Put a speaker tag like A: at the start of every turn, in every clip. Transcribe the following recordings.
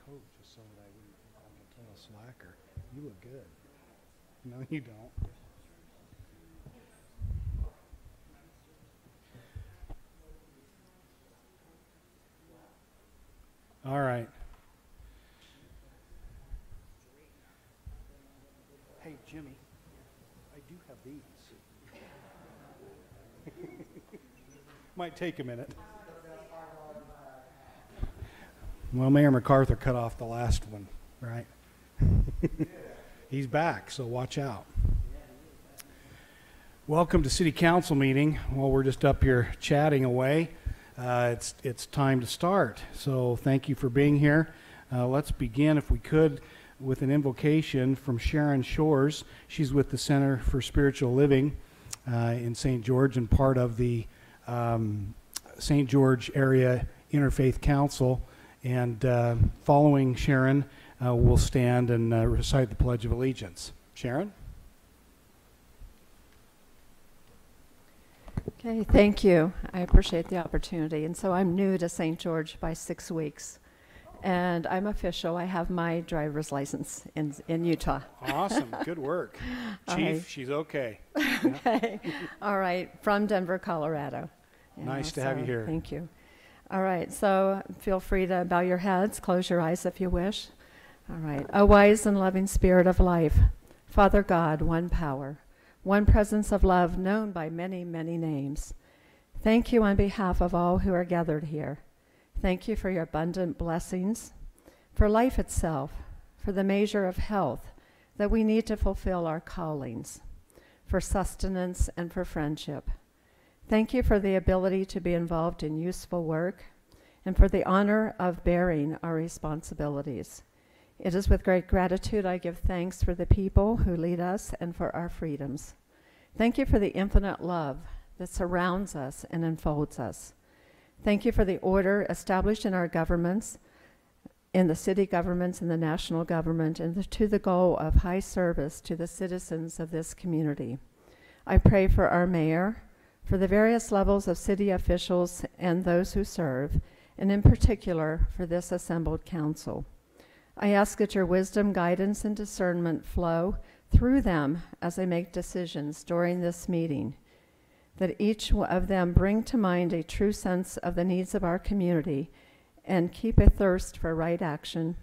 A: coat just so that I wouldn't call him a total slacker. You look good. No, you don't. All right. Hey, Jimmy, I do have these. Might take a minute. Well, Mayor MacArthur cut off the last one, right? He's back, so watch out. Welcome to City Council meeting. While we're just up here chatting away, it's time to start. So thank you for being here. Let's begin, if we could, with an invocation from Sharon Shores. She's with the Center for Spiritual Living in St. George and part of the St. George Area Interfaith Council. And following Sharon, we'll stand and recite the Pledge of Allegiance. Sharon?
B: Okay, thank you. I appreciate the opportunity. And so I'm new to St. George by 6 weeks. And I'm official. I have my driver's license in Utah.
A: Awesome. Good work. Chief,
B: right.
A: She's okay.
B: Okay. All right. From Denver, Colorado.
A: Nice to have you here.
B: Thank you. All right. So feel free to bow your heads, close your eyes if you wish. All right. O wise and loving Spirit of life, Father God, one power, one presence of love known by many, many names. Thank you on behalf of all who are gathered here. Thank you for your abundant blessings, for life itself, for the measure of health that we need to fulfill our callings, for sustenance and for friendship. Thank you for the ability to be involved in useful work and for the honor of bearing our responsibilities. It is with great gratitude I give thanks for the people who lead us and for our freedoms. Thank you for the infinite love that surrounds us and enfolds us. Thank you for the order established in our governments, in the city governments and the national government, and to the goal of high service to the citizens of this community. I pray for our mayor, for the various levels of city officials and those who serve, and in particular for this assembled council. I ask that your wisdom, guidance, and discernment flow through them as they make decisions during this meeting, that each of them bring to mind a true sense of the needs of our community and keep a thirst for right action,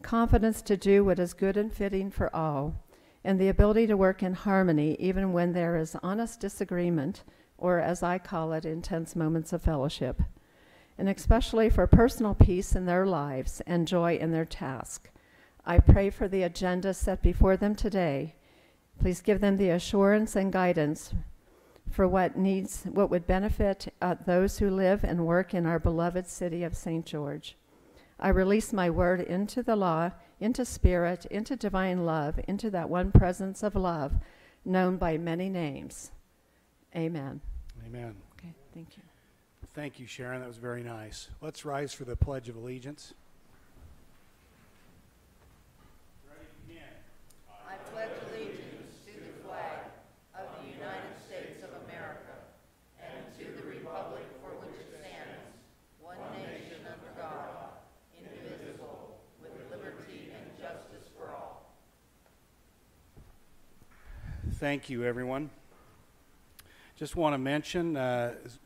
B: confidence to do what is good and fitting for all, and the ability to work in harmony even when there is honest disagreement, or as I call it, intense moments of fellowship, and especially for personal peace in their lives and joy in their task. I pray for the agenda set before them today. Please give them the assurance and guidance for what would benefit those who live and work in our beloved city of St. George. I release my word into the law, into spirit, into divine love, into that one presence of love known by many names. Amen.
A: Amen.
B: Okay, thank you.
A: Thank you, Sharon. That was very nice. Let's rise for the Pledge of Allegiance. Ready to begin.
C: I pledge allegiance to the flag of the United States of America and to the republic for which it stands, one nation under God, indivisible, with liberty and justice for all.
A: Thank you, everyone. Just want to mention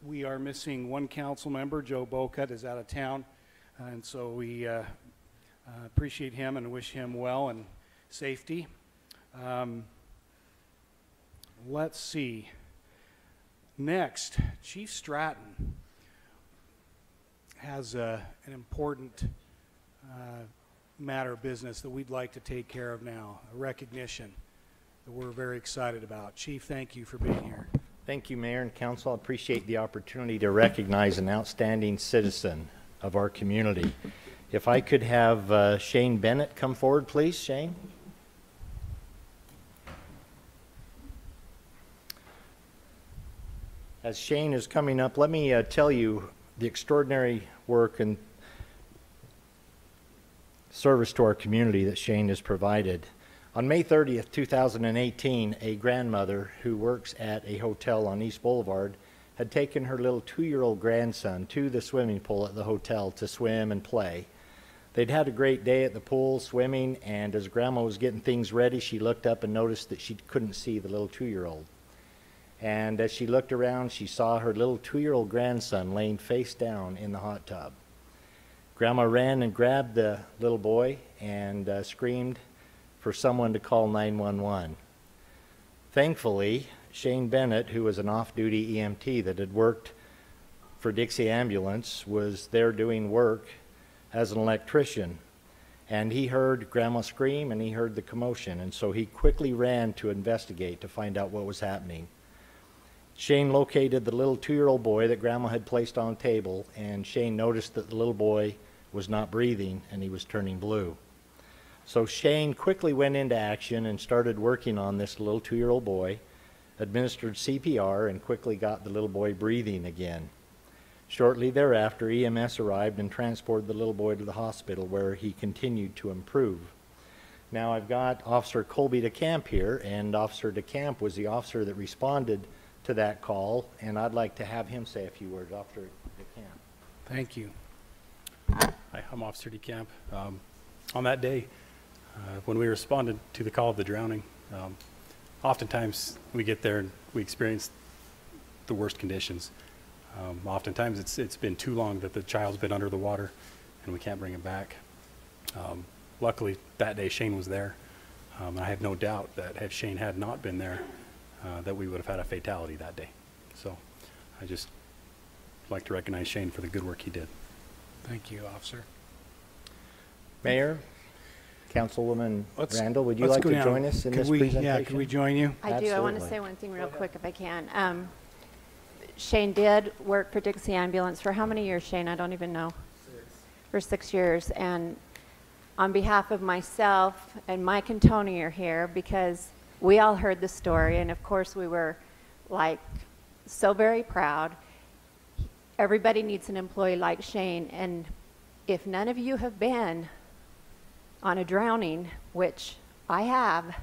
A: we are missing one council member. Joe Bocut is out of town, and so we appreciate him and wish him well and safety. Let's see. Next, Chief Stratton has an important matter of business that we'd like to take care of now, a recognition that we're very excited about. Chief, thank you for being here.
D: Thank you, Mayor and Council. I appreciate the opportunity to recognize an outstanding citizen of our community. If I could have Shane Bennett come forward, please. Shane. As Shane is coming up, let me tell you the extraordinary work and service to our community that Shane has provided. On May 30th, 2018, a grandmother who works at a hotel on East Boulevard had taken her little 2-year-old grandson to the swimming pool at the hotel to swim and play. They'd had a great day at the pool swimming, and as Grandma was getting things ready, she looked up and noticed that she couldn't see the little 2-year-old. And as she looked around, she saw her little 2-year-old grandson laying face down in the hot tub. Grandma ran and grabbed the little boy and screamed for someone to call 911. Thankfully, Shane Bennett, who was an off-duty EMT that had worked for Dixie Ambulance, was there doing work as an electrician. And he heard Grandma scream and he heard the commotion, and so he quickly ran to investigate to find out what was happening. Shane located the little 2-year-old boy that Grandma had placed on a table, and Shane noticed that the little boy was not breathing and he was turning blue. So Shane quickly went into action and started working on this little 2-year-old boy, administered CPR, and quickly got the little boy breathing again. Shortly thereafter, EMS arrived and transported the little boy to the hospital, where he continued to improve. Now I've got Officer Colby DeCamp here, and Officer DeCamp was the officer that responded to that call, and I'd like to have him say a few words. Officer DeCamp.
A: Thank you.
E: Hi, I'm Officer DeCamp. On that day, when we responded to the call of the drowning, oftentimes we get there and we experience the worst conditions. Oftentimes it's been too long that the child's been under the water and we can't bring him back. Luckily, that day Shane was there. I have no doubt that if Shane had not been there, that we would have had a fatality that day. So I just like to recognize Shane for the good work he did.
A: Thank you, officer.
D: Mayor, Councilwoman
A: Let's-
D: Randall, would you
A: let's
D: like
A: go
D: to
A: down.
D: join us in
A: Could
D: this
A: we-
D: presentation?
A: Yeah, can we join you?
F: I do. I want to
D: Absolutely.
F: say one thing real quick if I can. Shane did work for Dixie Ambulance for how many years, Shane? I don't even know. 6. For 6 years. And on behalf of myself and Mike and Tony are here because we all heard the story, and of course we were like so very proud. Everybody needs an employee like Shane, and if none of you have been on a drowning, which I have,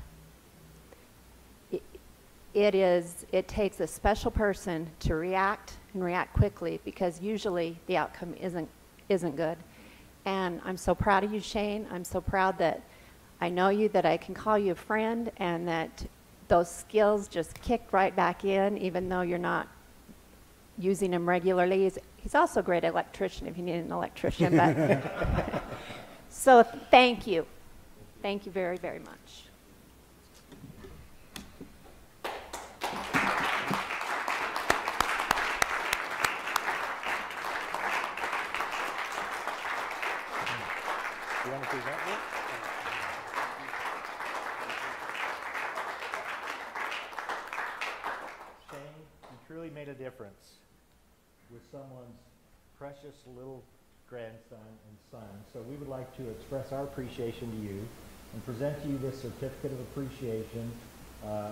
F: it takes a special person to react and react quickly, because usually the outcome isn't good. And I'm so proud of you, Shane. I'm so proud that I know you, that I can call you a friend, and that those skills just kicked right back in, even though you're not using them regularly. He's also a great electrician if you need an electrician. But so thank you. Thank you very, very much.
D: You want to present it? Shane, you truly made a difference with someone's precious little grandson and son. So we would like to express our appreciation to you and present to you this certificate of appreciation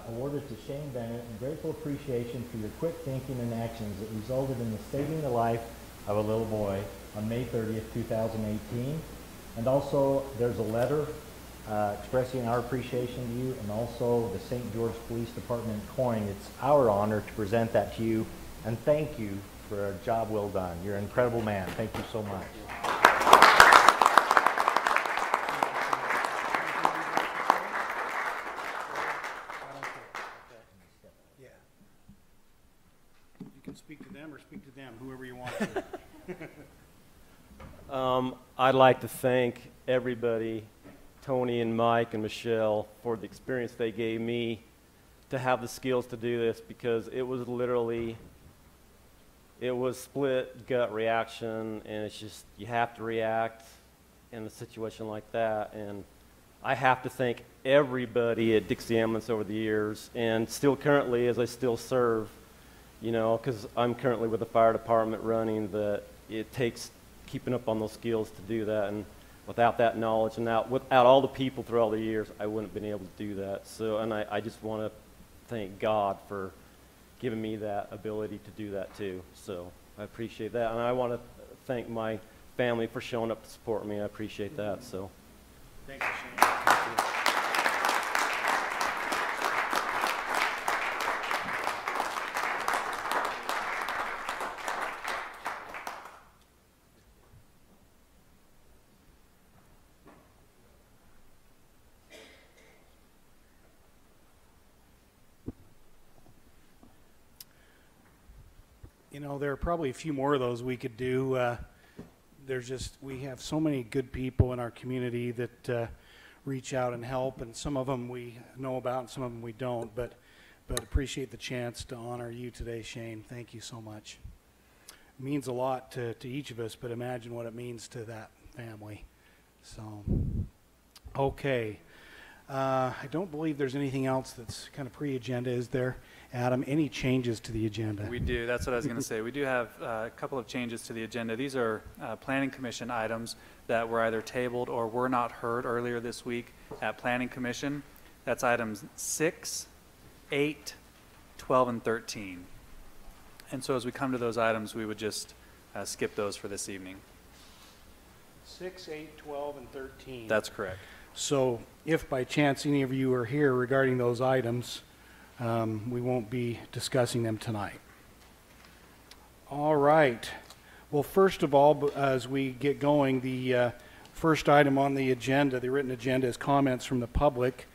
D: awarded to Shane Bennett, and grateful appreciation for your quick thinking and actions that resulted in the saving the life of a little boy on May 30th, 2018. And also, there's a letter expressing our appreciation to you, and also the St. George Police Department coin. It's our honor to present that to you, and thank you for a job well done. You're an incredible man. Thank you so much.
A: Yeah. You can speak to them or speak to them, whoever you want to.
G: I'd like to thank everybody, Tony and Mike and Michelle, for the experience they gave me to have the skills to do this, because it was literally, it was split gut reaction, and it's just, you have to react in a situation like that. And I have to thank everybody at Dixie Ambulance over the years, and still currently, as I still serve, you know, because I'm currently with the fire department running, that it takes keeping up on those skills to do that. And without that knowledge and without all the people through all the years, I wouldn't have been able to do that. So, and I just want to thank God for giving me that ability to do that too. So I appreciate that. And I want to thank my family for showing up to support me. I appreciate that. So.
A: Thank you, Shane. Thank you. know, there are probably a few more of those we could do. We have so many good people in our community that reach out and help, and some of them we know about and some of them we don't, but appreciate the chance to honor you today, Shane. Thank you so much. It means a lot to each of us, but imagine what it means to that family. So, okay. I don't believe there's anything else that's kind of pre-agenda, is there? Adam, any changes to the agenda?
H: We do. That's what I was going to say. We do have a couple of changes to the agenda. These are Planning Commission items that were either tabled or were not heard earlier this week at Planning Commission. That's items 6, 8, 12, and 13. And so as we come to those items, we would just skip those for this evening.
A: 6, 8, 12, and 13.
H: That's correct.
A: So if by chance any of you are here regarding those items, we won't be discussing them tonight. All right. Well, first of all, as we get going, the first item on the agenda, the written agenda, is comments from the public.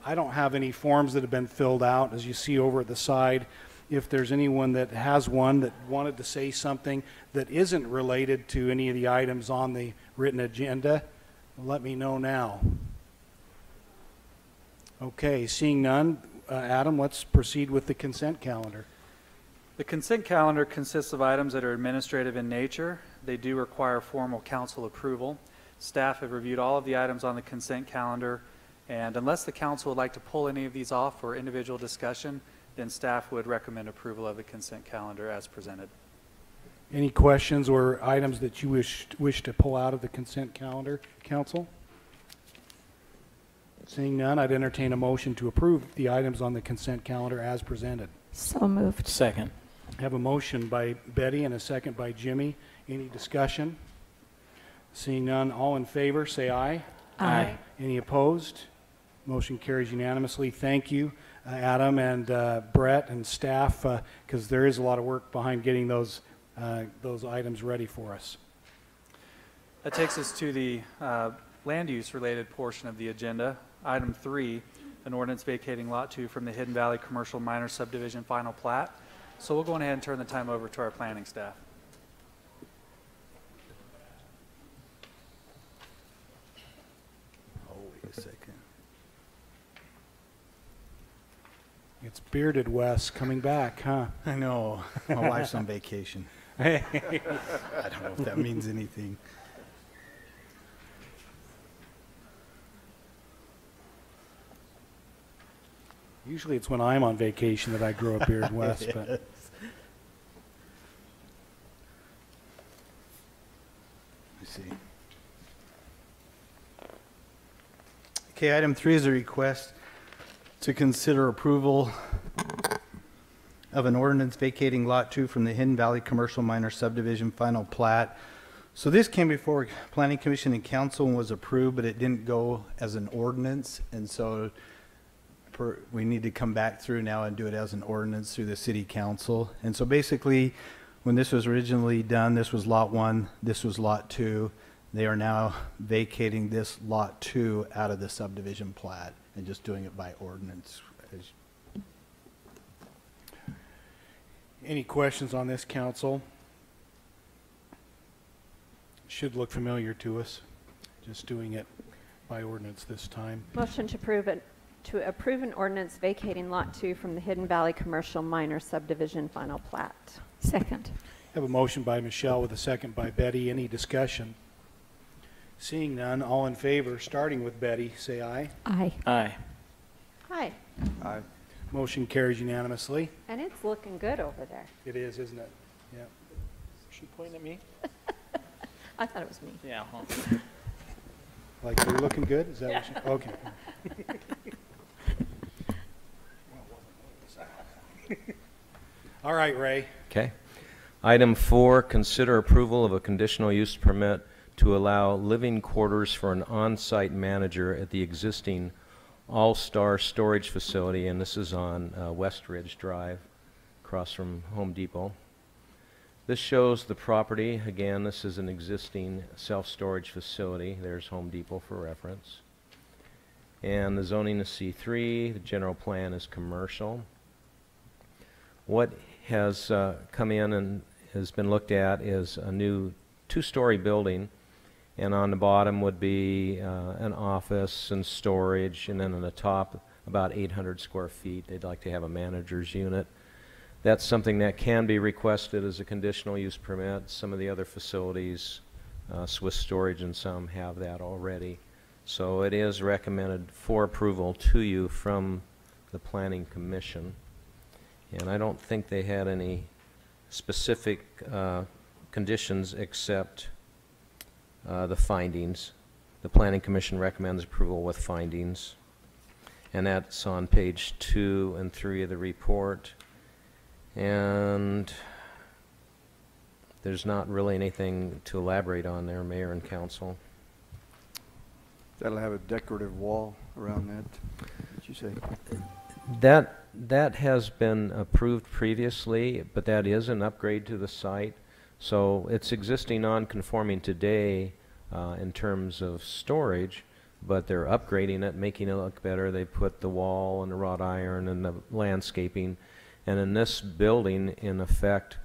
A: I don't have any forms that have been filled out, as you see over at the side. If there's anyone that has one that wanted to say something that isn't related to any of the items on the written agenda, let me know now. Okay, seeing none, Adam, let's proceed with the consent calendar.
H: The consent calendar consists of items that are administrative in nature. They do require formal council approval. Staff have reviewed all of the items on the consent calendar, and unless the council would like to pull any of these off for individual discussion, then staff would recommend approval of the consent calendar as presented.
A: Any questions or items that you wish to pull out of the consent calendar, council? Seeing none, I'd entertain a motion to approve the items on the consent calendar as presented.
B: So moved.
I: Second.
A: I have a motion by Betty and a second by Jimmy. Any discussion? Seeing none, all in favor, say aye.
I: Aye.
A: Any opposed? Motion carries unanimously. Thank you, Adam and Brett and staff, because there is a lot of work behind getting those items ready for us.
H: That takes us to the land use related portion of the agenda. Item 3, an ordinance vacating Lot 2 from the Hidden Valley Commercial Minor Subdivision Final Plat. So we'll go ahead and turn the time over to our planning staff.
I: Oh, wait a second.
A: It's bearded Wes coming back, huh?
I: I know. My wife's on vacation. I don't know if that means anything.
A: Usually it's when I'm on vacation that I grow a beard, Wes, but
I: Let me see. Okay, item 3 is a request to consider approval of an ordinance vacating Lot 2 from the Hidden Valley Commercial Minor Subdivision Final Plat. So this came before Planning Commission and Council and was approved, but it didn't go as an ordinance, and so we need to come back through now and do it as an ordinance through the City Council. And so basically, when this was originally done, this was Lot 1, this was Lot 2. They are now vacating this Lot 2 out of the subdivision plat and just doing it by ordinance.
A: any questions on this, council? Should look familiar to us, just doing it by ordinance this time.
F: Motion to approve an ordinance vacating Lot 2 from the Hidden Valley Commercial Minor Subdivision Final Plat.
B: Second.
A: Have a motion by Michelle with a second by Betty. Any discussion? Seeing none, all in favor, starting with Betty, say aye.
B: Aye.
I: Aye.
F: Hi.
I: Aye.
A: Motion carries unanimously.
F: And it's looking good over there.
A: It is, isn't it? Yeah.
I: She pointing at me?
F: I thought it was me.
I: Yeah.
A: Like, are we looking good? Is that what you, okay. All right, Ray.
J: Okay. Item 4, consider approval of a conditional use permit to allow living quarters for an on-site manager at the existing All-Star Storage Facility, and this is on West Ridge Drive, across from Home Depot. This shows the property. Again, this is an existing self-storage facility. There's Home Depot for reference. And the zoning is C3. The general plan is commercial. What has come in and has been looked at is a new two-story building, and on the bottom would be an office and storage, and then on the top about 800 square feet. They'd like to have a manager's unit. That's something that can be requested as a conditional use permit. Some of the other facilities, Swiss Storage and some, have that already. So it is recommended for approval to you from the Planning Commission. And I don't think they had any specific conditions except the findings. The Planning Commission recommends approval with findings. And that's on page 2 and 3 of the report. And there's not really anything to elaborate on there, Mayor and Council.
K: That'll have a decorative wall around that, did you say?
J: That has been approved previously, but that is an upgrade to the site. So it's existing non-conforming today in terms of storage, but they're upgrading it, making it look better. They put the wall and the wrought iron and the landscaping. And in this building, in effect,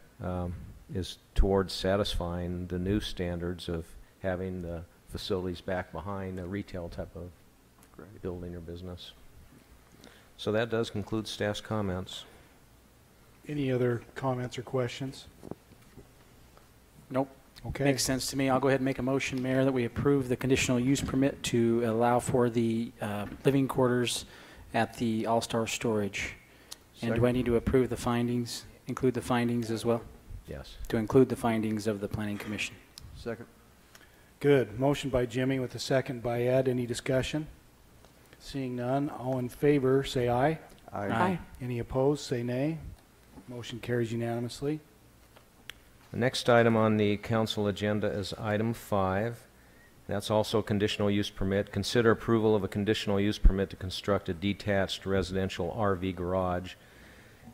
J: is towards satisfying the new standards of having the facilities back behind a retail type of building or business. So that does conclude staff's comments.
A: Any other comments or questions?
L: Nope.
A: Okay.
L: Makes sense to me. I'll go ahead and make a motion, Mayor, that we approve the conditional use permit to allow for the living quarters at the All-Star Storage. And do I need to approve the findings, include the findings as well?
J: Yes.
L: To include the findings of the Planning Commission.
K: Second.
A: Good. Motion by Jimmy with a second by Ed. Any discussion? Seeing none, all in favor say aye.
L: Aye.
A: Any opposed say nay. Motion carries unanimously.
J: The next item on the council agenda is item 5. That's also a conditional use permit. Consider approval of a conditional use permit to construct a detached residential RV garage.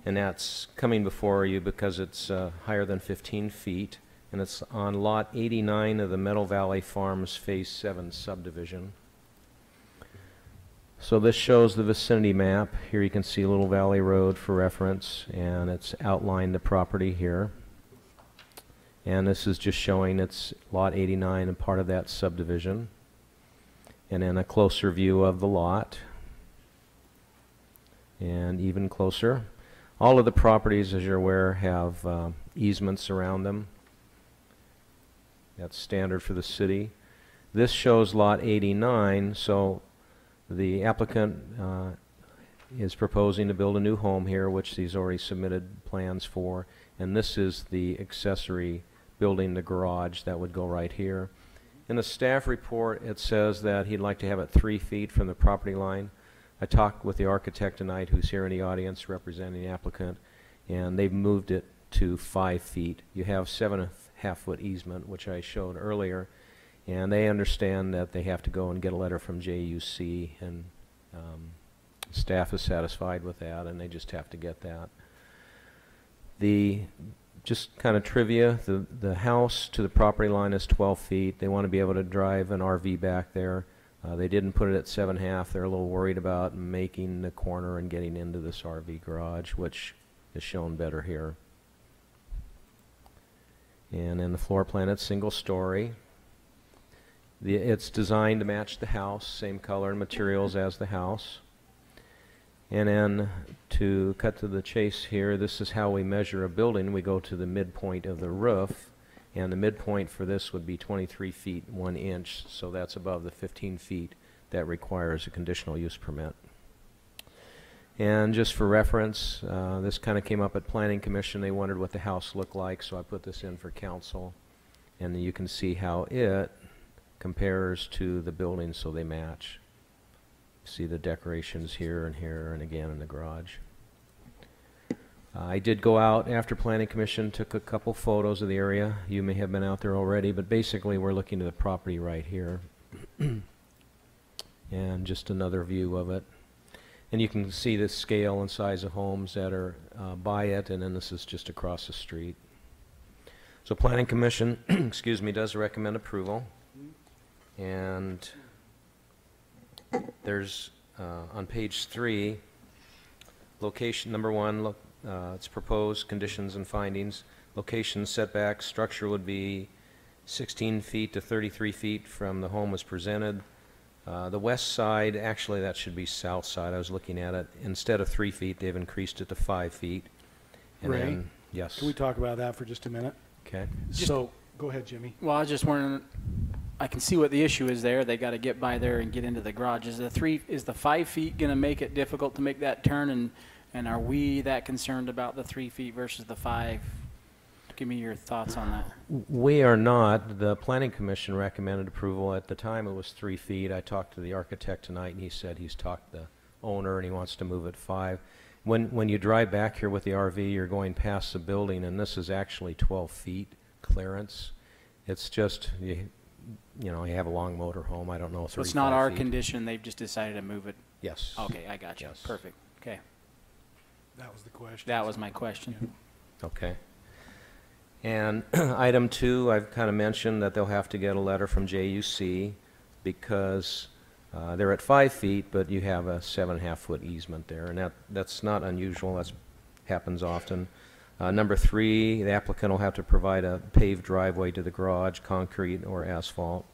J: And that's coming before you because it's higher than 15 feet. And it's on lot 89 of the Meadow Valley Farms Phase 7 subdivision. So this shows the vicinity map. Here you can see Little Valley Road for reference, and it's outlined the property here. And this is just showing it's lot 89 and part of that subdivision. And then a closer view of the lot. And even closer. All of the properties, as you're aware, have easements around them. That's standard for the city. This shows lot 89, so the applicant is proposing to build a new home here, which he's already submitted plans for, and this is the accessory building, the garage, that would go right here. In the staff report, it says that he'd like to have it 3 feet from the property line. I talked with the architect tonight, who's here in the audience representing the applicant, and they've moved it to 5 feet. You have 7.5 foot easement, which I showed earlier, and they understand that they have to go and get a letter from JUC, and staff is satisfied with that, and they just have to get that. Just kind of trivia, the house to the property line is 12 feet. They want to be able to drive an RV back there. They didn't put it at 7.5. They're a little worried about making the corner and getting into this RV garage, which is shown better here. And in the floor plan, it's single story. It's designed to match the house, same color and materials as the house. And then to cut to the chase here, this is how we measure a building. We go to the midpoint of the roof, and the midpoint for this would be 23 feet 1 inch, so that's above the 15 feet that requires a conditional use permit. And just for reference, this kind of came up at Planning Commission. They wondered what the house looked like, so I put this in for council. And you can see how it compares to the building, so they match. See the decorations here and again in the garage. I did go out after Planning Commission, took a couple photos of the area. You may have been out there already, but basically we're looking at the property right here. And just another view of it. And you can see the scale and size of homes that are by it, and then this is just across the street. So Planning Commission, excuse me, does recommend approval. And there's on page 3, location number 1, it's proposed conditions and findings. Location setback, structure would be 16 feet to 33 feet from the home as presented. The west side, actually that should be south side, I was looking at it. Instead of 3 feet, they've increased it to 5 feet. And
A: Ray,
J: then, yes.
A: Can we talk about that for just a minute?
J: Okay.
A: So, go ahead, Jimmy.
L: Well, I was just wondering, I can see what the issue is there. They got to get by there and get into the garage. Is the 5 feet going to make it difficult to make that turn? And are we that concerned about the 3 feet versus the 5? Give me your thoughts on that.
J: We are not. The Planning Commission recommended approval. At the time, it was 3 feet. I talked to the architect tonight, and he said he's talked to the owner, and he wants to move it 5. When you drive back here with the RV, you're going past the building, and this is actually 12 feet clearance. It's just, you have a long motor home. I don't know, 35
L: So it's not our
J: feet.
L: condition. They've just decided to move it.
J: Yes.
L: Okay, I got you.
J: Yes.
L: Perfect. Okay.
A: That was the question.
L: That was my question.
J: Okay. And item 2, I've kind of mentioned that they'll have to get a letter from JUC because they're at 5 feet, but you have a 7.5-foot easement there, and that's not unusual. That happens often. Number 3, the applicant will have to provide a paved driveway to the garage, concrete or asphalt.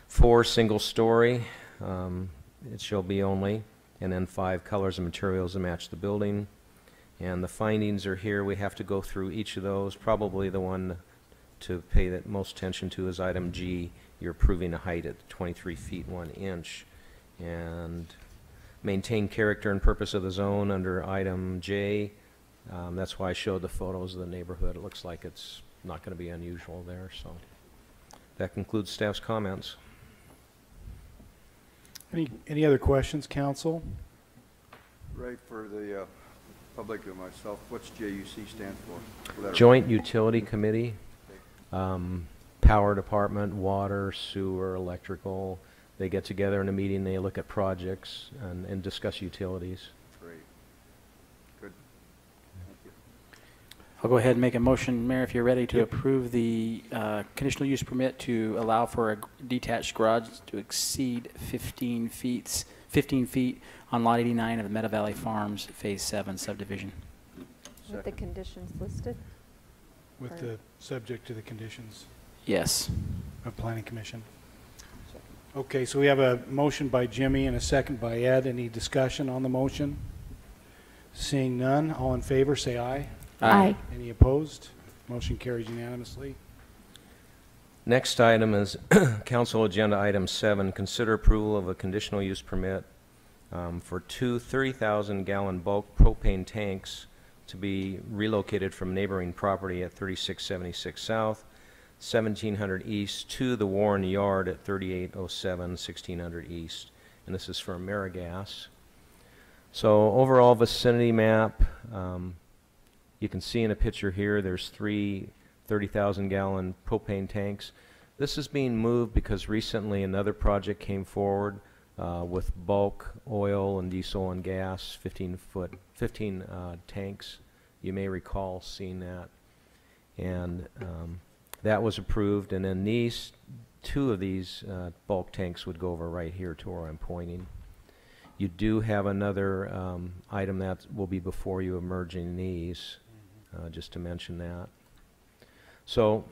J: 4, single story, it shall be only, and then 5, colors and materials that match the building. And the findings are here. We have to go through each of those. Probably the one to pay the most attention to is item G. You're approving a height at 23 feet 1 inch. And maintain character and purpose of the zone under item J. That's why I showed the photos of the neighborhood. It looks like it's not going to be unusual there. So that concludes staff's comments.
A: Any other questions, council?
K: Right, for the public and myself, what's JUC stand for? Letter.
J: Joint Utility Committee, Power Department, water, sewer, electrical. They get together in a meeting, they look at projects and discuss utilities.
K: Great. Good. Thank you.
L: I'll go ahead and make a motion, Mayor, if you're ready, to approve the conditional use permit to allow for a detached garage to exceed 15 feet on Lot 89 of the Meadow Valley Farms Phase 7 subdivision.
F: With the conditions listed?
A: With the subject to the conditions
L: Yes.
A: of Planning Commission. Okay, so we have a motion by Jimmy and a second by Ed. Any discussion on the motion? Seeing none, all in favor say aye.
F: Aye.
A: Any opposed? Motion carries unanimously.
J: Next item is Council Agenda Item 7, consider approval of a conditional use permit for 2 30,000-gallon bulk propane tanks to be relocated from neighboring property at 3676 South, 1700 East to the Warren Yard at 3807 1600 East. And this is for AmeriGas. So overall vicinity map, you can see in a picture here, there's 3 30,000-gallon propane tanks. This is being moved because recently another project came forward with bulk oil and diesel and gas, 15 tanks. You may recall seeing that. And that was approved, and then these 2 of these bulk tanks would go over right here to where I'm pointing. You do have another item that will be before you, merging these, just to mention that. So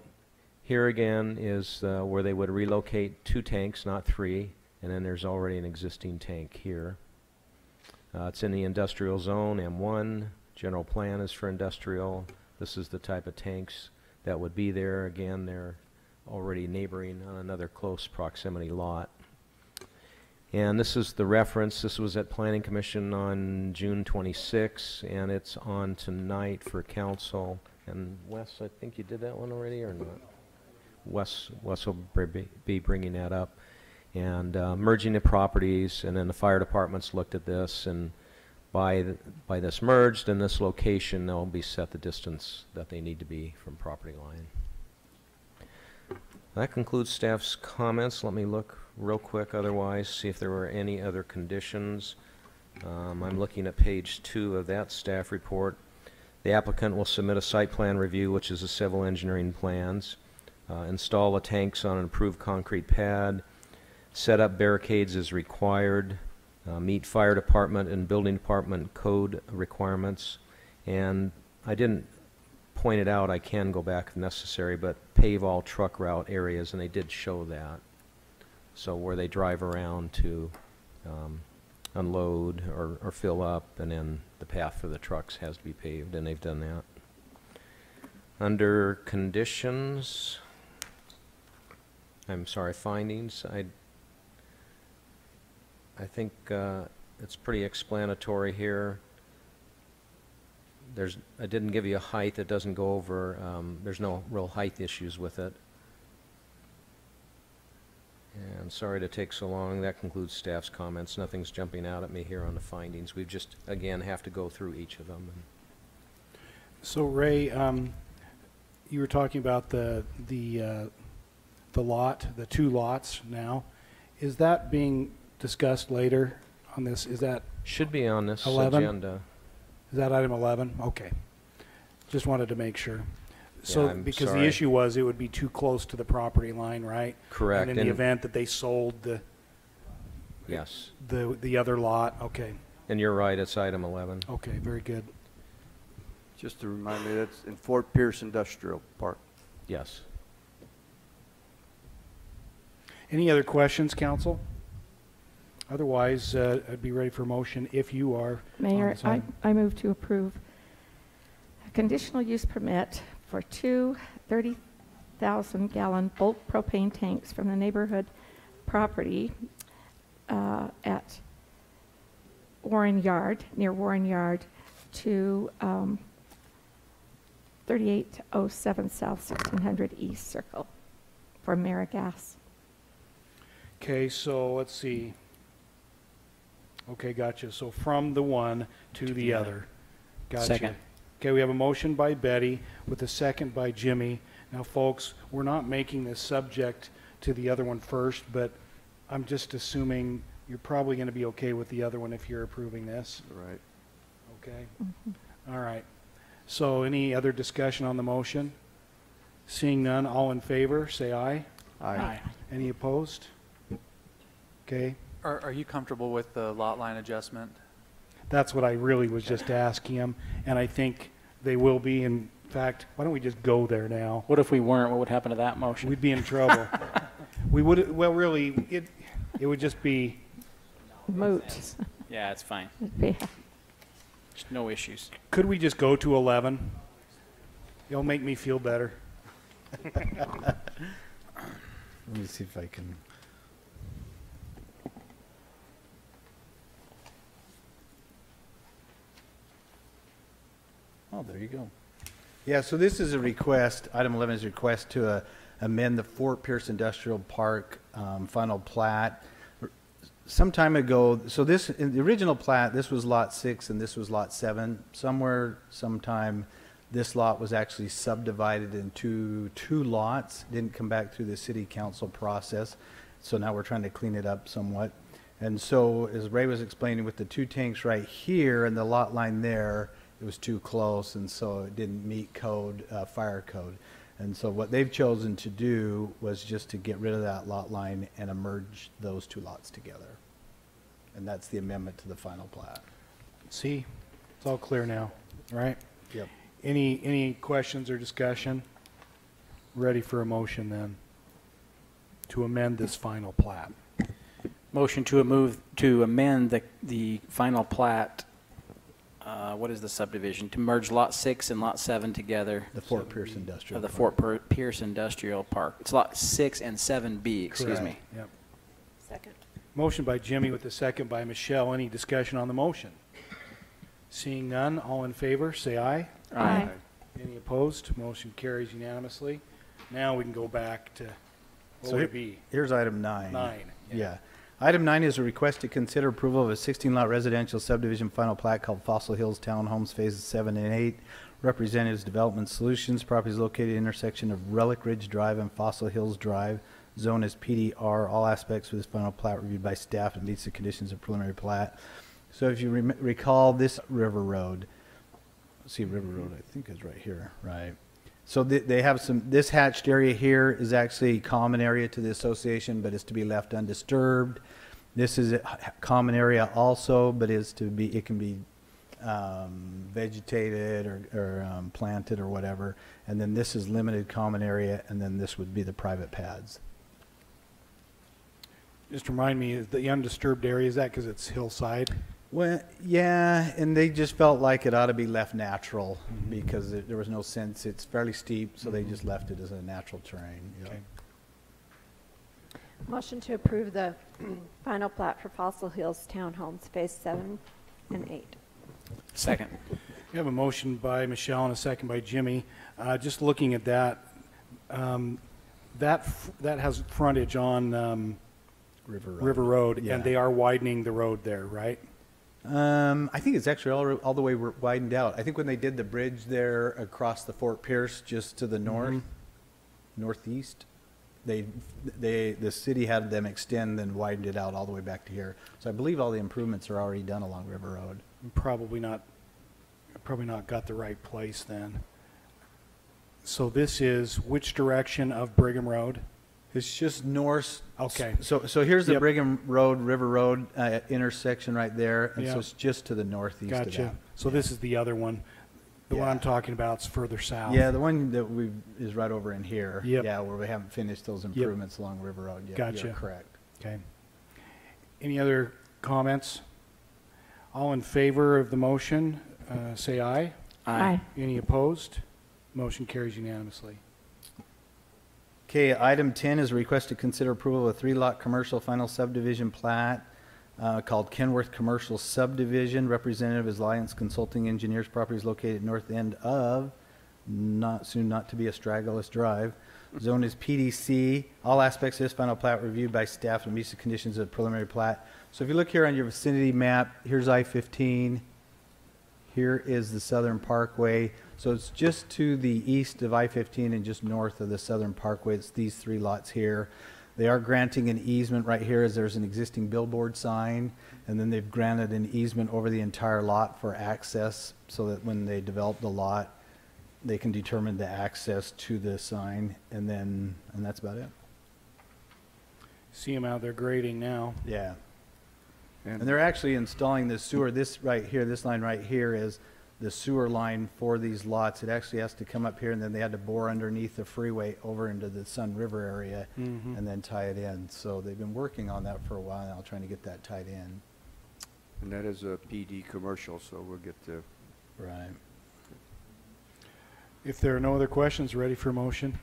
J: here again is where they would relocate 2 tanks, not 3, and then there's already an existing tank here. It's in the industrial zone, M1. General plan is for industrial. This is the type of tanks that would be there. Again, they're already neighboring on another close proximity lot. And this is the reference. This was at Planning Commission on June 26, and it's on tonight for council. And Wes, I think you did that one already, or not? Wes will be bringing that up. And merging the properties, and then the fire departments looked at this, and by this merged in this location, they'll be set the distance that they need to be from property line. That concludes staff's comments. Let me look real quick otherwise, see if there were any other conditions. I'm looking at page 2 of that staff report. The applicant will submit a site plan review, which is the civil engineering plans, install the tanks on an approved concrete pad, set up barricades as required, meet fire department and building department code requirements. And I didn't pointed out, I can go back if necessary, but pave all truck route areas, and they did show that. So where they drive around to unload or fill up, and then the path for the trucks has to be paved, and they've done that. Under conditions, findings, I think it's pretty explanatory here. I didn't give you a height. It doesn't go over, there's no real height issues with it. And sorry to take so long. That concludes staff's comments. Nothing's jumping out at me here on the findings. We just, again, have to go through each of them.
A: So Ray, you were talking about the lot, the 2 lots now. Is that being discussed later on this? Is that
J: Should be on this
A: 11?
J: agenda.
A: Is that item 11? Okay. Just wanted to make sure. So,
J: I'm
A: because
J: sorry.
A: the issue was it would be too close to the property line, right?
J: Correct.
A: And in the event that they sold
J: Yes.
A: the other lot, okay.
J: And you're right, it's item 11.
A: Okay, very good.
K: Just to remind me, that's in Fort Pierce Industrial Park.
J: Yes.
A: Any other questions, council? Otherwise, I'd be ready for a motion if you are.
M: Mayor,
A: on this item.
M: I move to approve a conditional use permit for 2 30,000-gallon bulk propane tanks from the neighborhood property at Warren Yard, near Warren Yard, to 3807 South 1600 East Circle for AmeriGas.
A: Okay, so let's see. Okay, gotcha. So from the one to the other. Gotcha.
L: Second.
A: Okay, we have a motion by Betty with a second by Jimmy. Now, folks, we're not making this subject to the other one first, but I'm just assuming you're probably going to be okay with the other one if you're approving this.
K: Right.
A: Okay? All right. So any other discussion on the motion? Seeing none, all in favor, say aye.
K: Aye.
A: Any opposed? Okay.
H: Are you comfortable with the lot line adjustment?
A: That's what I really was just asking him, and I think they will be. In fact, why don't we just go there now?
L: What if we weren't? What would happen to that motion?
A: We'd be in trouble. We would, well, really, it would just be,
M: Moot.
L: Yeah, it's fine.
M: Yeah.
L: Just no issues.
A: could we just go to 11? It'll make me feel better.
I: Let me see if I can. Oh, there you go. Yeah, so this is a request, item 11 is a request to amend the Fort Pierce Industrial Park final plat. Some time ago, so this, in the original plat, this was lot 6 and this was lot 7. Sometime, this lot was actually subdivided into 2 lots, didn't come back through the city council process. So now we're trying to clean it up somewhat. And so, as Ray was explaining, with the 2 tanks right here and the lot line there, it was too close, and so it didn't meet code, fire code. And so what they've chosen to do was just to get rid of that lot line and merge those 2 lots together. And that's the amendment to the final plat.
A: See, it's all clear now, right?
I: Yep.
A: Any questions or discussion? Ready for a motion then to amend this final plat.
L: Motion to amend the final plat. What is the subdivision? To merge Lot 6 and Lot 7 together.
I: The Fort Pierce Industrial
L: Of the
I: Park.
L: Fort Pierce Industrial Park. It's Lot 6 and 7B, excuse me.
A: Correct. Yep.
M: Second.
A: Motion by Jimmy with the second by Michelle. Any discussion on the motion? Seeing none, all in favor, say aye.
M: Aye.
A: Any opposed? Motion carries unanimously. Now we can go back to, what
I: So
A: would it be?
I: Here's item 9.
A: 9.
I: Yeah. Item 9 is a request to consider approval of a 16-lot residential subdivision final plat called Fossil Hills Townhomes Phases 7 and 8. Representatives Development Solutions. Property is located at the intersection of Relic Ridge Drive and Fossil Hills Drive. Zone is PDR. All aspects for this final plat reviewed by staff and meets the conditions of preliminary plat. So if you recall, this River Road, let's see, River Road I think is right here, right? So they have this hatched area here is actually a common area to the association, but is to be left undisturbed. This is a common area also, but it can be vegetated or planted or whatever. And then this is limited common area, and then this would be the private pads.
A: Just remind me, is the undisturbed area, is that because it's hillside?
I: Well, yeah, and they just felt like it ought to be left natural because there was no sense. It's fairly steep, so they just left it as a natural terrain. Yeah.
A: Okay.
F: Motion to approve the final plat for Fossil Hills Townhomes, Phase 7 and 8.
L: Second.
A: We have a motion by Michelle and a second by Jimmy. Just looking at that, that has frontage on River Road,
I: Yeah.
A: and they are widening the road there, right?
I: I think it's actually all the way widened out. I think when they did the bridge there across the Fort Pierce, just to the north, northeast, the city had them extend and widened it out all the way back to here. So I believe all the improvements are already done along River Road.
A: Probably not got the right place then. So this is which direction of Brigham Road?
I: It's just north.
A: Okay.
I: So here's the
A: Yep.
I: Brigham Road, River Road intersection right there, and so
A: Yep.
I: it's just to the northeast of
A: Gotcha.
I: that.
A: So this is the other one. The one
I: Yeah.
A: I'm talking about is further south.
I: Yeah, the one that is right over in here.
A: Yep.
I: Yeah, where we haven't finished those improvements along River Road yet.
A: Gotcha.
I: You're correct.
A: Okay. Any other comments? All in favor of the motion, say aye.
M: Aye.
A: Any opposed? Motion carries unanimously.
I: Okay, item 10 is a request to consider approval of a 3-lot commercial final subdivision plat called Kenworth Commercial Subdivision. Representative is Alliance Consulting Engineers. Property is located north end of not to be Astragalus Drive. Zone is PDC. All aspects of this final plat reviewed by staff and meets the conditions of the preliminary plat. So if you look here on your vicinity map, here's I-15. Here is the Southern Parkway. So it's just to the east of I-15 and just north of the Southern Parkway. It's these 3 lots here. They are granting an easement right here as there's an existing billboard sign, and then they've granted an easement over the entire lot for access so that when they develop the lot, they can determine the access to the sign, and that's about it.
A: See them out there grading now.
I: Yeah. And they're actually installing the sewer. This right here, this line right here is the sewer line for these lots. It actually has to come up here, and then they had to bore underneath the freeway over into the Sun River area and then tie it in. So they've been working on that for a while now, trying to get that tied in.
K: And that is a PD commercial, so we'll get the...
I: Right.
A: If there are no other questions, ready for a motion?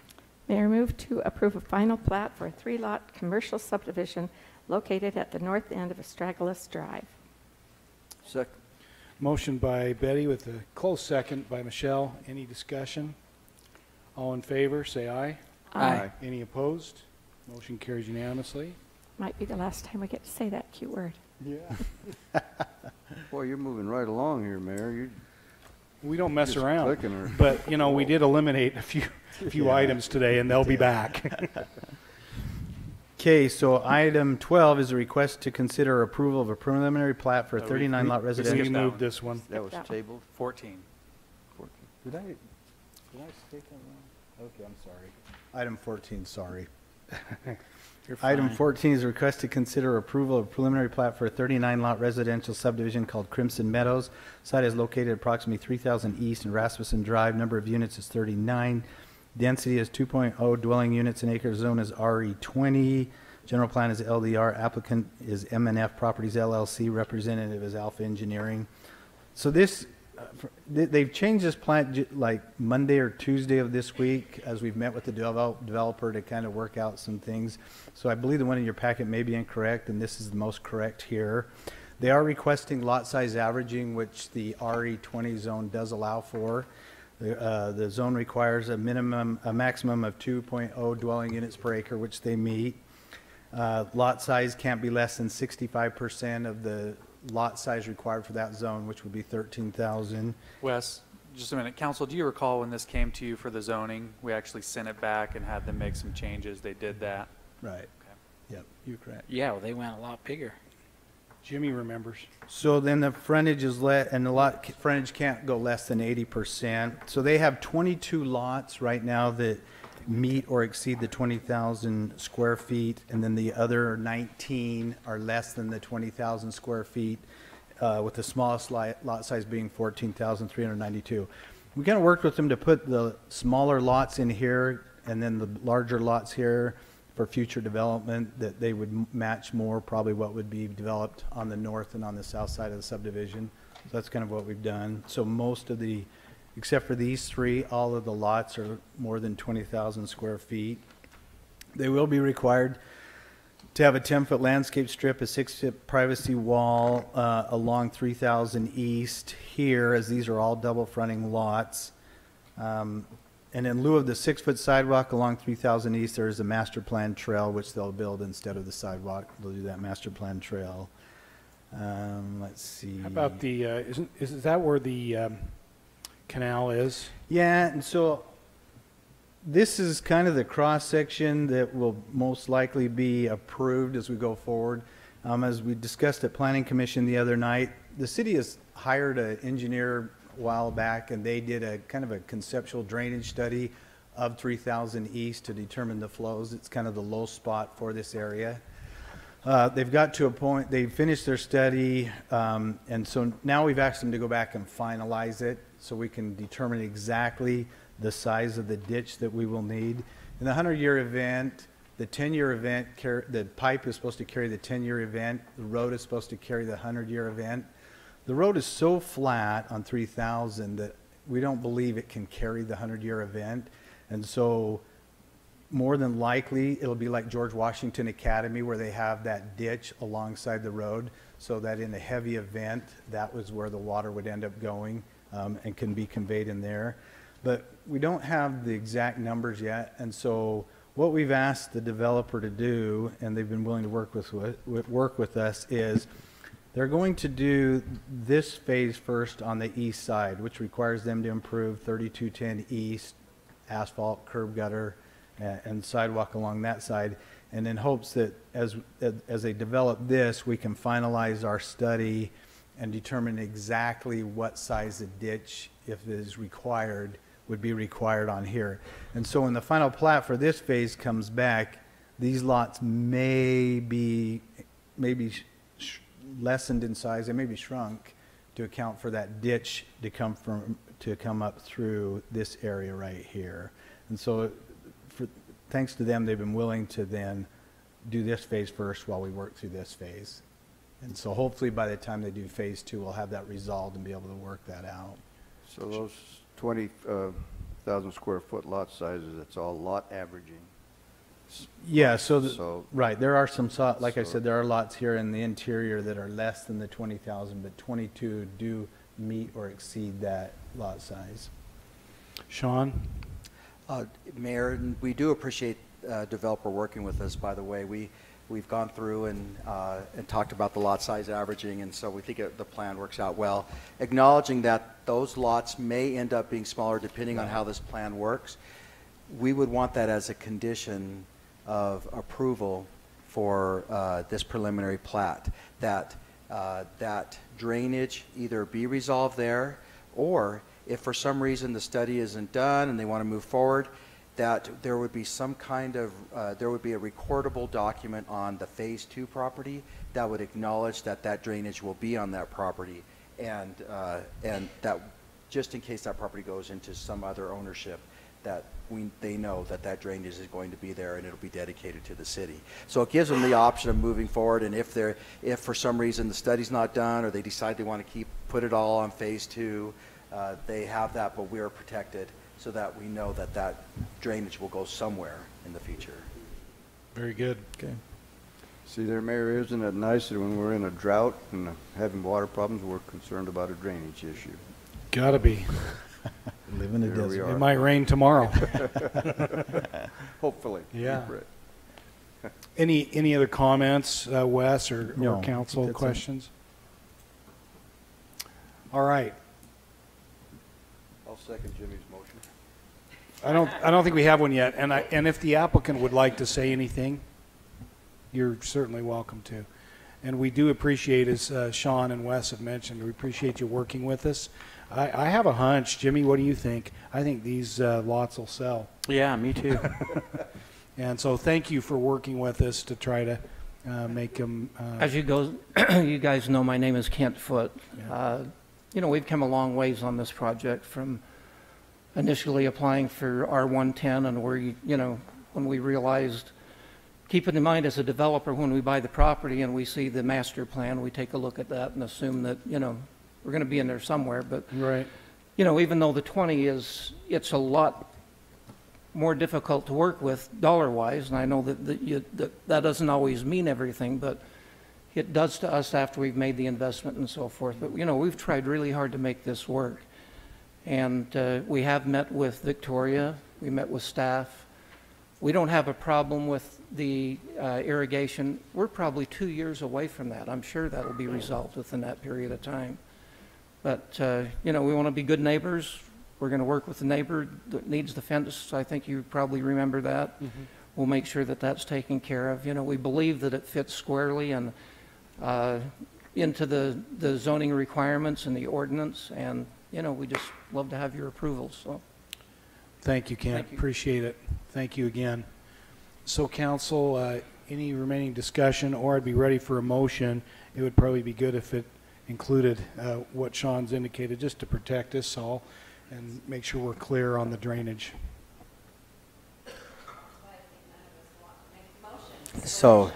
M: Mayor, move to approve a final plat for a 3-lot commercial subdivision located at the north end of Astragalus Drive.
K: Second.
A: Motion by Betty with a close second by Michelle. Any discussion? All in favor, say aye.
K: Aye.
A: Any opposed? Motion carries unanimously.
M: Might be the last time we get to say that cute word.
A: Yeah.
K: Boy, you're moving right along here, Mayor.
A: We don't mess
K: Just
A: around.
K: clicking her.
A: But, you know, we did eliminate a few items today, and they'll be back.
I: Okay, so item 12 is a request to consider approval of a preliminary plat for a 39-lot
A: We
I: residential.
A: moved this one.
K: That was
M: That one.
K: tabled?
H: 14.
K: 14.
I: Did I state that wrong? Okay, I'm sorry. Item 14, sorry.
L: You're
I: Item
L: fine.
I: 14 is a request to consider approval of preliminary plat for a 39-lot residential subdivision called Crimson Meadows. Site is located approximately 3,000 east and Rasmussen Drive. Number of units is 39. Density is 2.0 dwelling units. An acre zone is RE20. General plan is LDR. Applicant is M&F Properties LLC. Representative is Alpha Engineering. So this, they've changed this plant like Monday or Tuesday of this week as we've met with the developer to kind of work out some things. So I believe the one in your packet may be incorrect, and this is the most correct here. They are requesting lot size averaging, which the RE20 zone does allow for. The zone requires a maximum of 2.0 dwelling units per acre, which they meet. Lot size can't be less than 65% of the lot size required for that zone, which would be 13,000.
H: Wes, just a minute. Council, do you recall when this came to you for the zoning? We actually sent it back and had them make some changes. They did that.
I: Right. Yep, you're correct.
L: Yeah, well, they went a lot bigger.
A: Jimmy remembers.
I: So then the frontage is and the lot frontage can't go less than 80%. So they have 22 lots right now that meet or exceed the 20,000 square feet, and then the other 19 are less than the 20,000 square feet. with the smallest lot size being 14,392. We kind of worked with them to put the smaller lots in here and then the larger lots here for future development, that they would match more probably what would be developed on the north and on the south side of the subdivision. So that's kind of what we've done. So most of the, except for these three, all of the lots are more than 20,000 square feet. They will be required to have a 10-foot landscape strip, a 6-foot privacy wall along 3,000 east here, as these are all double fronting lots. And in lieu of the 6-foot sidewalk along 3,000 east, there is a master plan trail, which they'll build instead of the sidewalk. They'll do that master plan trail. Let's see.
A: How about the, is that where the canal is?
I: Yeah, and so this is kind of the cross-section that will most likely be approved as we go forward. As we discussed at Planning Commission the other night, the city has hired an engineer a while back, and they did a kind of a conceptual drainage study of 3,000 east to determine the flows. It's kind of the low spot for this area. They've got to a point, they've finished their study, and so now we've asked them to go back and finalize it so we can determine exactly the size of the ditch that we will need. In the 100-year event, the 10-year event, the pipe is supposed to carry the 10-year event, the road is supposed to carry the 100-year event. The road is so flat on 3,000 that we don't believe it can carry the 100-year event, and so more than likely it'll be like George Washington Academy, where they have that ditch alongside the road, so that in a heavy event, that was where the water would end up going and can be conveyed in there. But we don't have the exact numbers yet, and so what we've asked the developer to do, and they've been willing to work with us, is they're going to do this phase first on the east side, which requires them to improve 3210 east, asphalt, curb gutter, and sidewalk along that side, and in hopes that as they develop this, we can finalize our study and determine exactly what size of ditch, if it is required, would be required on here. And so when the final plat for this phase comes back, these lots may be lessened in size, they may be shrunk to account for that ditch to come up through this area right here. And so thanks to them, they've been willing to then do this phase first while we work through this phase. And so hopefully by the time they do phase 2, we'll have that resolved and be able to work that out.
K: So those 20,000 square foot lot sizes, it's all lot averaging.
I: Yeah, right, there are some, like I said, there are lots here in the interior that are less than the 20,000, but 22 do meet or exceed that lot size.
A: Sean?
N: Mayor, and we do appreciate developer working with us, by the way. We've gone through and talked about the lot size averaging, and so we think the plan works out well. Acknowledging that those lots may end up being smaller depending on how this plan works, we would want that as a condition of approval for this preliminary plat, that that drainage either be resolved there, or if for some reason the study isn't done and they want to move forward, that there would be some kind of, there would be a recordable document on the phase 2 property that would acknowledge that that drainage will be on that property, and that just in case that property goes into some other ownership, that they know that that drainage is going to be there and it'll be dedicated to the city. So it gives them the option of moving forward, and if for some reason the study's not done or they decide they want to put it all on phase 2, they have that, but we are protected so that we know that that drainage will go somewhere in the future.
A: Very good.
I: Okay.
K: See there, Mayor, isn't it nice that when we're in a drought and having water problems, we're concerned about a drainage issue?
A: Gotta be.
I: Live in the desert.
A: It might rain tomorrow.
K: Hopefully.
A: Yeah. Any other comments, Wes or
I: No,
A: council
I: that's
A: questions? All right.
K: I'll second Jimmy's motion.
A: I don't think we have one yet, and if the applicant would like to say anything, you're certainly welcome to. And we do appreciate, as Sean and Wes have mentioned, we appreciate you working with us. I have a hunch, Jimmy, what do you think? I think these lots will sell.
L: Yeah, me too.
A: And so thank you for working with us to try to make them...
O: As you go, you guys know my name is Kent Foote. You know, we've come a long ways on this project from initially applying for R110, and you know, when we realized, keeping in mind as a developer, when we buy the property and we see the master plan, we take a look at that and assume that, you know, we're going to be in there somewhere. But,
A: right.
O: You know, even though the 20 it's a lot more difficult to work with dollar-wise, and I know that doesn't always mean everything, but it does to us after we've made the investment and so forth. But, you know, we've tried really hard to make this work. And we have met with Victoria. We met with staff. We don't have a problem with the irrigation. We're probably 2 years away from that. I'm sure that will be resolved within that period of time. But, you know, we want to be good neighbors. We're going to work with the neighbor that needs the fence. I think you probably remember that. Mm-hmm. We'll make sure that that's taken care of. You know, we believe that it fits squarely and into the zoning requirements and the ordinance, and you know, we just love to have your approval. So,
A: thank you, Kent.
O: Thank you.
A: Appreciate it. Thank you again. So, council, any remaining discussion, or I'd be ready for a motion. It would probably be good if it included what Sean's indicated, just to protect us all and make sure we're clear on the drainage.
N: So,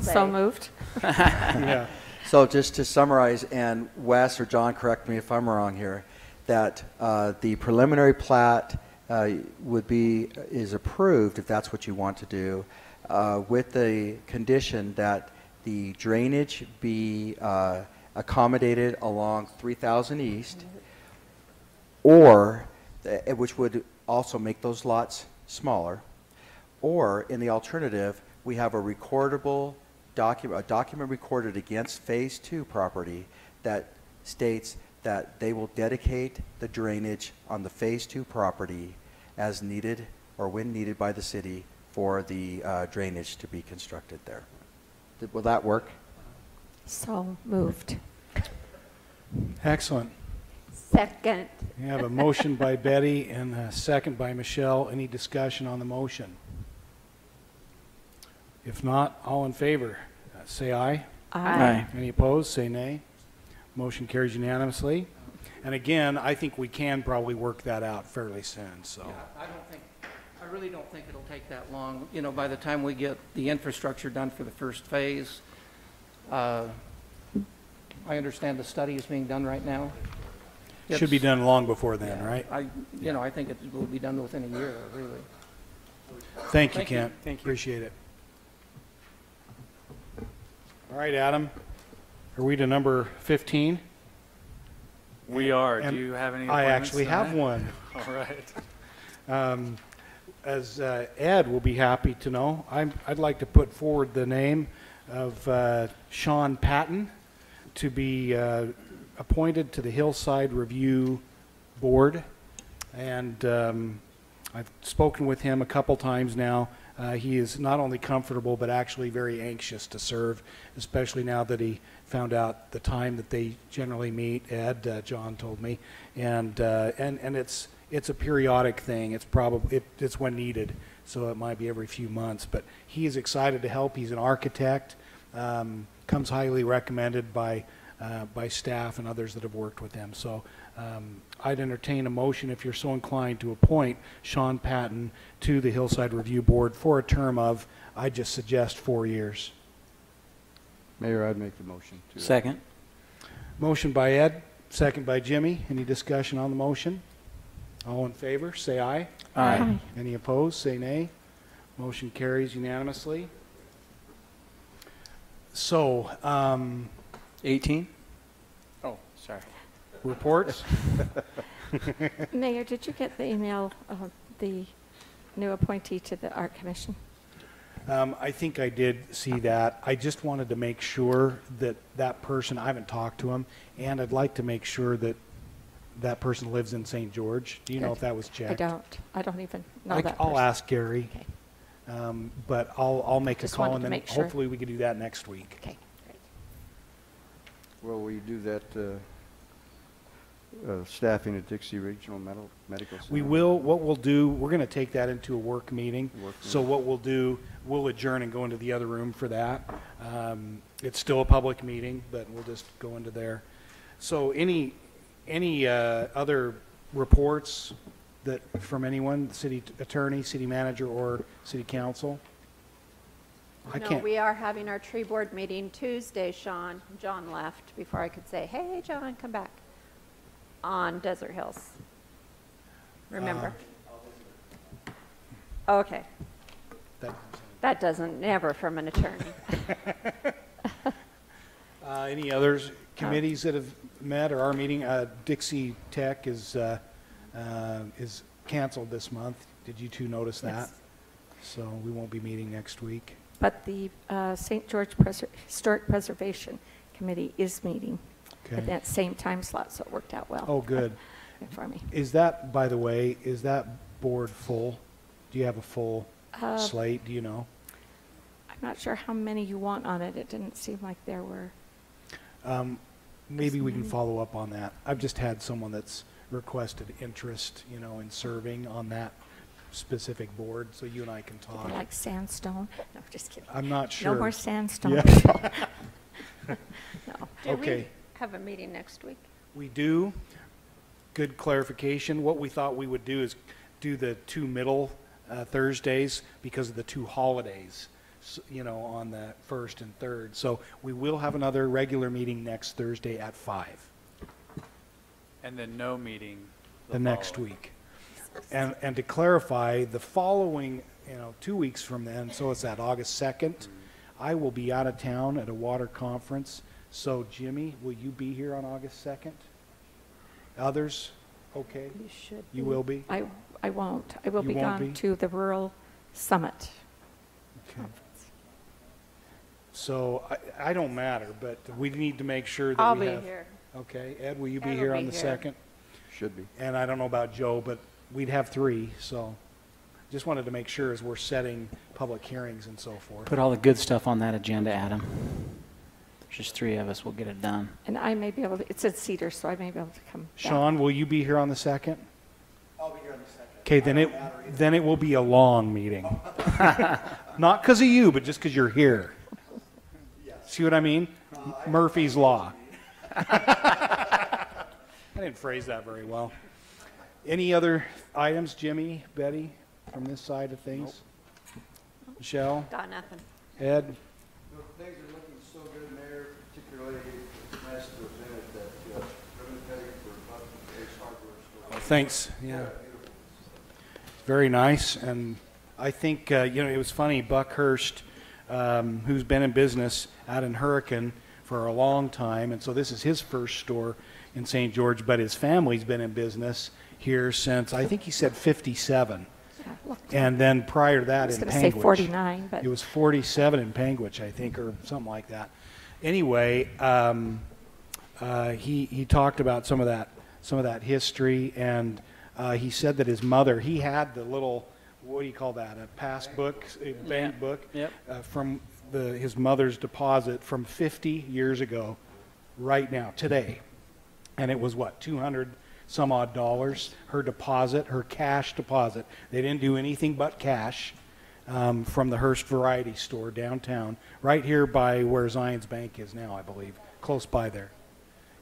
B: So moved.
A: Yeah.
N: So just to summarize, and Wes or John, correct me if I'm wrong here, that the preliminary plat is approved if that's what you want to do, with the condition that the drainage be accommodated along 3000 East, or which would also make those lots smaller, or in the alternative, we have a recordable document, a document recorded against Phase 2 property that states that they will dedicate the drainage on the Phase 2 property as needed or when needed by the city for the drainage to be constructed there. Will that work?
M: So moved.
A: Excellent.
F: Second.
A: We have a motion by Betty and a second by Michelle. Any discussion on the motion? If not, all in favor, say aye.
L: Aye.
A: Any opposed, say nay. Motion carries unanimously. And again, I think we can probably work that out fairly soon. So.
O: Yeah, I really don't think it'll take that long. You know, by the time we get the infrastructure done for the first phase, I understand the study is being done right now.
A: Should be done long before then,
O: yeah,
A: right?
O: I think it will be done within a year, really.
A: Thank you, Kent.
E: Thank you.
A: Appreciate it. All right, Adam. Are we to number 15?
H: We are.
A: And
H: do you have any
A: I
H: appointments
A: actually have
H: tonight?
A: one.
H: All right.
A: As Ed will be happy to know, I'd like to put forward the name of Sean Patton to be appointed to the Hillside Review Board. And I've spoken with him a couple times now. He is not only comfortable, but actually very anxious to serve, especially now that he found out the time that they generally meet. Ed, John told me, and it's a periodic thing. It's probably it's when needed, so it might be every few months. But he is excited to help. He's an architect, comes highly recommended by staff and others that have worked with him. So I'd entertain a motion, if you're so inclined, to appoint Sean Patton to the Hillside Review Board for a term of, I just suggest, 4 years.
K: Mayor, I'd make the motion.
L: Second.
A: Motion by Ed, second by Jimmy. Any discussion on the motion? All in favor, say aye.
L: Aye.
A: Any opposed, say nay. Motion carries unanimously. So,
L: 18? Oh, sorry.
A: reports?
M: Mayor, did you get the email of the new appointee to the Art Commission?
A: I think I did see that. I just wanted to make sure that that person, I haven't talked to him, and I'd like to make sure that that person lives in St. George. Do you know
M: Good.
A: if that was checked?
M: I don't even know that
A: I'll
M: person.
A: ask Gary,
M: Okay.
A: but I'll make
M: Just
A: a call,
M: wanted
A: and
M: to
A: then
M: make sure.
A: hopefully we can do that next week.
M: Okay, great.
K: Well, will you do that staffing at Dixie Regional Medical Center.
A: We will, what we'll do, we're going to take that into a work meeting.
K: Work
A: So
K: meeting.
A: what we'll do, we'll adjourn and go into the other room for that. It's still a public meeting, but we'll just go into there. So any other reports that, from anyone, city attorney, city manager, or city council? I
F: No,
A: can't.
F: we are having our tree board meeting Tuesday, Sean. John left before I could say, hey, John, come back, on Desert Hills. Remember? Okay. That doesn't, never from an attorney.
A: Any others, committees that have met, or our meeting? Dixie Tech is canceled this month. Did you two notice that?
M: Yes.
A: So we won't be meeting next week.
M: But the St. George Historic Preservation Committee is meeting
A: Okay.
M: at that same time slot, so it worked out well.
A: Oh, good.
M: For me.
A: Is that, by the way, is that board full? Do you have a full slate? Do you know?
M: I'm not sure how many you want on it. It didn't seem like there were.
A: Maybe we can follow up on that. I've just had someone that's requested interest, you know, in serving on that specific board, so you and I can talk.
M: Like sandstone? No, just kidding.
A: I'm not sure.
M: No more sandstone.
A: Yeah.
M: No.
F: Do
A: Okay.
F: we have a meeting next week?
A: We do. Good clarification. What we thought we would do is do the two middle Thursdays because of the two holidays, you know, on the 1st and 3rd. So we will have another regular meeting next Thursday at 5,
H: And then no meeting
A: the next
H: following.
A: week. And to clarify, the following, you know, 2 weeks from then, so it's at August 2nd, I will be out of town at a water conference. So Jimmy, will you be here on August 2nd? Others? Okay.
M: You should.
A: You will be?
M: I won't. I will
A: You
M: be
A: won't
M: gone
A: be?
M: to the Rural Summit.
A: Okay. So I don't matter, but we need to make sure that
F: I'll
A: we
F: be
A: have.
F: here.
A: Okay. Ed, will you be
F: Ed will
A: here
F: be
A: on the
F: here.
A: 2nd?
K: Should be.
A: And I don't know about Joe, but we'd have 3, so just wanted to make sure as we're setting public hearings and so forth.
L: Put all the good stuff on that agenda, Adam. There's just 3 of us. We'll get it done.
M: And I may be able to, it's at Cedar, so I may be able to come back.
A: Sean, will you be here on the 2nd?
N: I'll be here on the 2nd.
A: Okay, then it will be a long meeting. Not because of you, but just because you're here. See what I mean? Murphy's Law. I didn't phrase that very well. Any other items, Jimmy, Betty, from this side of things? Michelle,
F: Got nothing.
A: Ed?
K: Things are looking so good, Mayor, particularly nice to have been at that ribbon cutting for Buck Ace Hardware store.
A: Thanks, yeah. Very nice, and I think, you know, it was funny, Buckhurst, who's been in business out in Hurricane for a long time, and so this is his first store in St. George, but his family's been in business here since, I think he said 57.
M: Yeah, look.
A: And then prior to that
M: I was
A: in
M: going to say
A: Panguitch.
M: 49, but
A: It was 47 in Panguitch, I think, or something like that. Anyway, he talked about some of that history, and he said that his mother, he had the little, what do you call that, a pass book, a bank book,
L: Yep.
A: from his mother's deposit from 50 years ago, right now, today. And it was what, 200 some odd dollars, her deposit, her cash deposit. They didn't do anything but cash from the Hearst Variety Store downtown, right here by where Zions Bank is now, I believe, close by there.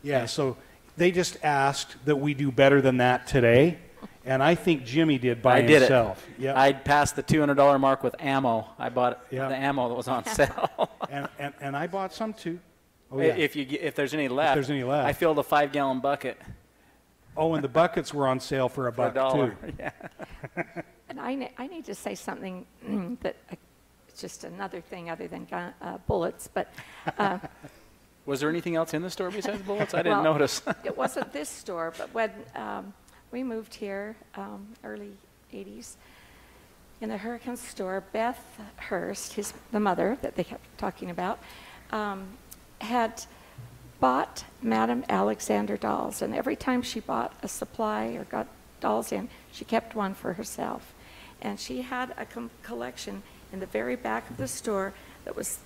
A: Yeah, so they just asked that we do better than that today, and I think Jimmy did by
L: I did
A: himself.
L: it.
A: Yep.
L: I passed the $200 mark with ammo. I bought
A: Yeah.
L: the ammo that was on sale.
A: and I bought some too. Oh, yeah.
L: If there's any left,
A: there's any left.
L: I filled a 5-gallon bucket
A: Oh, and the buckets were on sale for a
L: for
A: buck
L: $1.
A: too.
L: Yeah.
M: And I need to say something that it's just another thing other than bullets, but
L: Was there anything else in the store besides bullets? I didn't
M: Well,
L: notice.
M: it wasn't this store, but when we moved here, early 80s, in the Hurricane store, Beth Hurst, the mother that they kept talking about, had bought Madame Alexander dolls, and every time she bought a supply or got dolls in, she kept one for herself. And she had a collection in the very back of the store that was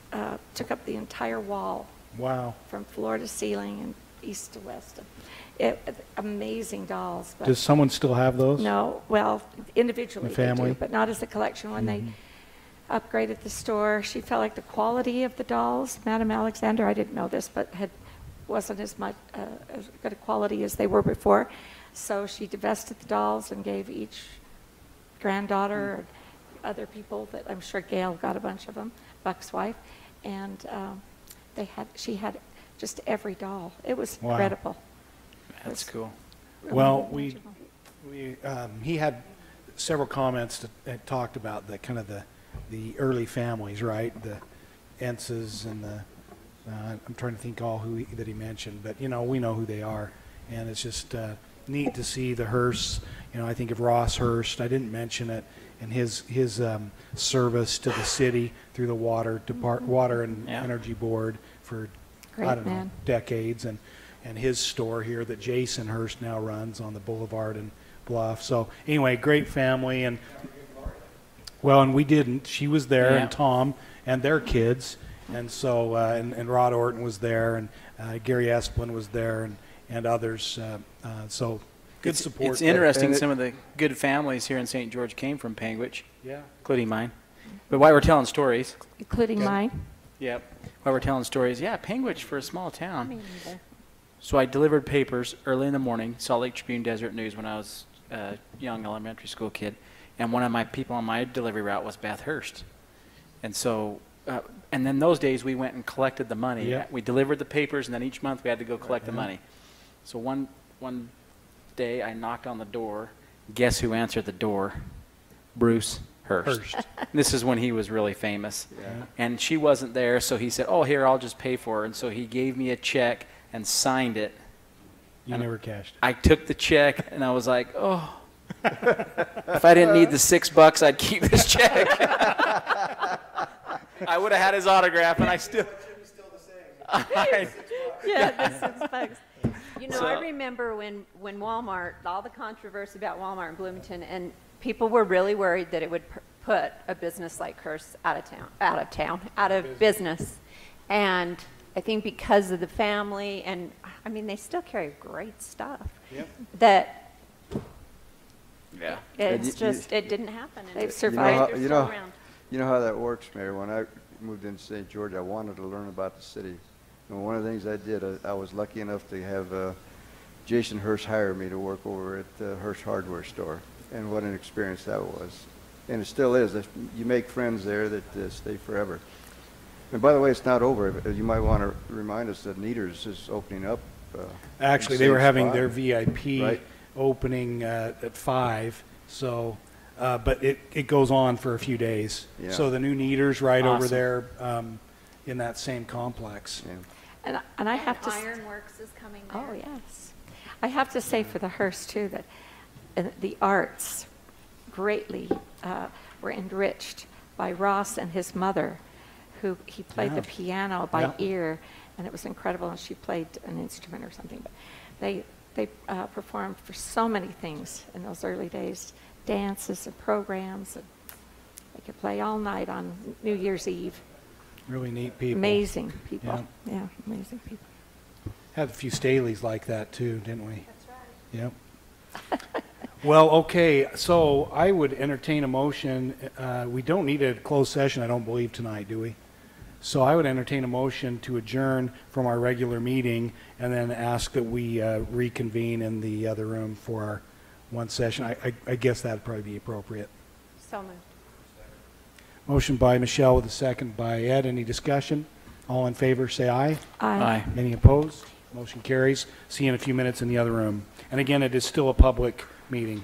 M: took up the entire wall
A: Wow.
M: from floor to ceiling, and east to west. Amazing dolls. But
A: Does someone still have those?
M: no, well, individually
A: The
M: they
A: family?
M: do, but not as a collection. When they upgraded the store, she felt like the quality of the dolls, Madame Alexander, I didn't know this, but wasn't as much as good a quality as they were before. So she divested the dolls and gave each granddaughter or other people that I'm sure Gail got a bunch of them, Buck's wife, and she had just every doll. It was
A: Wow.
M: incredible.
L: That's cool.
M: Really
A: Well,
M: magical.
A: he had several comments that talked about the kind of the early families, right? The Ences and the I'm trying to think that he mentioned, but we know who they are, and it's just neat to see the Hearsts. I think of Ross Hearst. I didn't mention it, and his service to the city through the water and energy board for
M: Great
A: I don't know
M: man.
A: decades, and his store here that Jason Hearst now runs on the Boulevard and Bluff. So anyway, great family, and we didn't. She was there,
L: Yeah.
A: and Tom and their kids, and so and Rod Orton was there, and Gary Esplin was there, and others. So good support.
L: It's
A: there.
L: interesting.
K: And
L: Some of the good families here in St. George came from Panguitch,
A: Yeah.
L: including mine. But while we're telling stories,
M: Including mine.
L: yep. While we're telling stories, yeah, Panguitch for a small town.
M: Me neither.
L: So I delivered papers early in the morning, Salt Lake Tribune, Desert News, when I was a young elementary school kid. And one of my people on my delivery route was Beth Hearst. And so, and then those days we went and collected the money.
A: Yeah.
L: We delivered the papers, and then each month we had to go collect the money. So one day I knocked on the door. Guess who answered the door? Bruce Hearst. This is when he was really famous.
K: Yeah.
L: And she wasn't there, so he said, "Oh, here, I'll just pay for her." And so he gave me a check and signed it.
A: You never cashed.
L: I took the check, and I was like, "Oh, if I didn't need the $6, I'd keep this check." I would have had his autograph, and I still.
F: Yeah, the $6.
L: So-
F: I remember when Walmart, all the controversy about Walmart in Bloomington, and people were really worried that it would put a business like Hearst out of business. And I think because of the family, and I mean, they still carry great stuff.
A: Yep.
F: That
L: Yeah.
F: it's just, it didn't happen. and
M: They've
F: it-
M: survived.
F: they're
K: You
F: still
K: know,
F: around.
K: you know how that works, Mayor. When I moved into St. George, I wanted to learn about the city. And one of the things I did, I was lucky enough to have Jason Hearst hire me to work over at the Hearst Hardware store. And what an experience that was. And it still is. You make friends there that stay forever. And by the way, it's not over. You might want to remind us that Neaters is opening up.
A: Actually,
K: in the
A: they were
K: same
A: having
K: spot.
A: their VIP
K: Right.
A: opening at 5. So, but it goes on for a few days.
K: Yeah.
A: So the new Neaters right over
L: Awesome.
A: there in that same complex.
K: Yeah.
M: And I have to.
F: Ironworks is coming there.
M: Oh, yes. I have to say for the Hearst, too, that the arts greatly were enriched by Ross and his mother, who he played
A: Yeah.
M: the piano by
A: Yeah.
M: ear, and it was incredible, and she played an instrument or something. But they performed for so many things in those early days, dances and programs, and they could play all night on New Year's Eve.
A: Really neat people.
M: Amazing people. Yeah, amazing people.
A: Had a few Staleys like that too, didn't we? That's right. Yep. Well, okay, so I would entertain a motion. We don't need a closed session, I don't believe, tonight, do we? So I would entertain a motion to adjourn from our regular meeting and then ask that we reconvene in the other room for our one session. I guess that'd probably be appropriate.
F: So moved.
A: Motion by Michelle with a second by Ed. Any discussion? All in favor, say aye.
L: Aye.
A: Any opposed? Motion carries. See you in a few minutes in the other room. And again, it is still a public meeting.